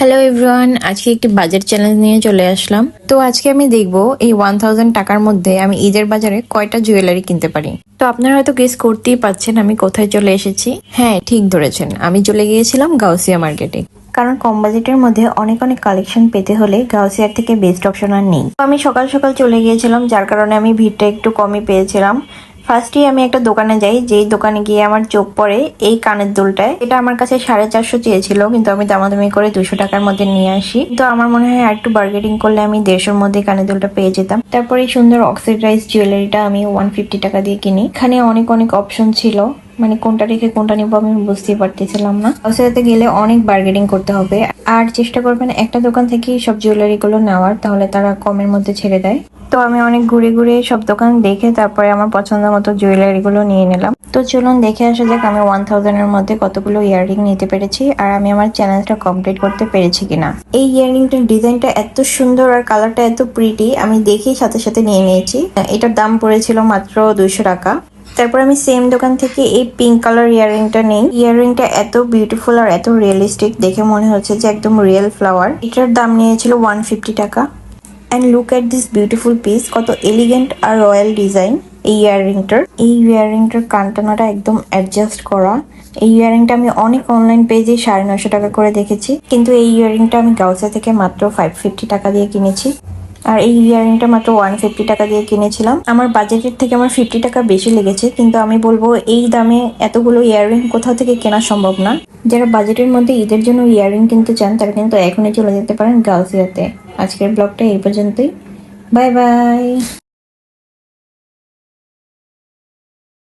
Hello everyone, আজকে একটি budget challenge নিয়ে চলে আসলাম। তো আজকে আমি দেখব এই 1000 টাকার মধ্যে আমি ঈদের বাজারে কয়টা জুয়েলারি কিনতে পারি। তো আপনারা হয়তো গেস করতেই পাচ্ছেন আমি কোথায় চলে এসেছি। হ্যাঁ, ঠিক ধরেছেন, আমি চলে গিয়েছিলাম গাউসিয়া মার্কেটে। কারণ কম বাজেটের মধ্যে অনেক অনেক কালেকশন পেতে হলে গাউসিয়ার থেকে বেস্ট অপশন আর নেই। তো আমি সকাল সকাল চলে গিয়েছিলাম, যার কারণে আমি ভিড়টা একটু কমই পেয়েছিলাম। ফার্স্টেই আমি একটা দোকানে যাই, যেই দোকানে গিয়ে আমার চোখ পড়ে এই কানের দুলটায়। এটা আমার কাছে 450 চেয়েছিল, কিন্তু আমি দামাদামি করে 200 টাকার মধ্যে নিয়ে আসি। তো আমার মনে হয় আর একটু বার্গেটিং করলে আমি 150-র মধ্যে কানের দুলটা পেয়ে যেতাম। তারপরে এই সুন্দর অক্সিডাইজ জুয়েলারিটা আমি 150 টাকা দিয়ে কিনি। এখানে অনেক অনেক অপশন ছিল, মানে কোনটা রেখে কোনটা নিবো আমি বুঝতেই পারতেছিলাম না। গাউসিয়াতে গেলে অনেক বার্গেটিং করতে হবে, আর চেষ্টা করবেন একটা দোকান থেকেই সব জুয়েলারি গুলো নেওয়ার, তাহলে তারা কমের মধ্যে ছেড়ে দেয়। তো আমি অনেক ঘুরে ঘুরে সব দোকান দেখে তারপরে আমার পছন্দ মতো জুয়েলারি গুলো নিয়ে নিলাম। তো চলুন দেখে আসা যাক আমি 1000-এর মধ্যে কতগুলো ইয়াররিং নিতে পেরেছি, আর আমি আমার চ্যালেঞ্জটা কমপ্লিট করতে পেরেছি কিনা। এই ইয়াররিংটার ডিজাইনটা এত সুন্দর আর কালারটা এত প্রিটি, আমি দেখেই সাথে সাথে নিয়ে নিয়েছি। এটার দাম পড়েছিল মাত্র 200 টাকা। তারপর আমি সেম দোকান থেকে এই পিঙ্ক কালার ইয়াররিংটা নেই। ইয়াররিংটা এত বিউটিফুল আর এত রিয়েলিস্টিক, দেখে মনে হচ্ছে যে একদম রিয়েল ফ্লাওয়ার। এটার দাম নিয়েছিল 150 টাকা। And look at this beautiful piece, কত এলিগেন্ট আর রয়্যাল ডিজাইন এই ইয়াররিংটার কানটানাটা একদম অ্যাডজাস্ট করা। এই ইয়াররিংটা আমি অনেক অনলাইন পেজে 950 টাকা করে দেখেছি, কিন্তু এই ইয়াররিংটা আমি গাউসিয়া থেকে মাত্র 550 টাকা দিয়ে কিনেছি। আর এই ইয়াররিংটা মাত্র 150 টাকা দিয়ে কিনেছিলাম। আমার বাজেটের থেকে আমার 50 টাকা বেশি লেগেছে, কিন্তু আমি বলবো এই দামে এতগুলো ইয়াররিং কোথাও থেকে কেনা সম্ভব না। যারা বাজেটের মধ্যে ঈদের জন্য ইয়াররিং কিনতে চান তারা কিন্তু এখনই চলে যেতে পারেন গাউসিয়াতে। আজকের ব্লগটা এই পর্যন্তই। Bye bye.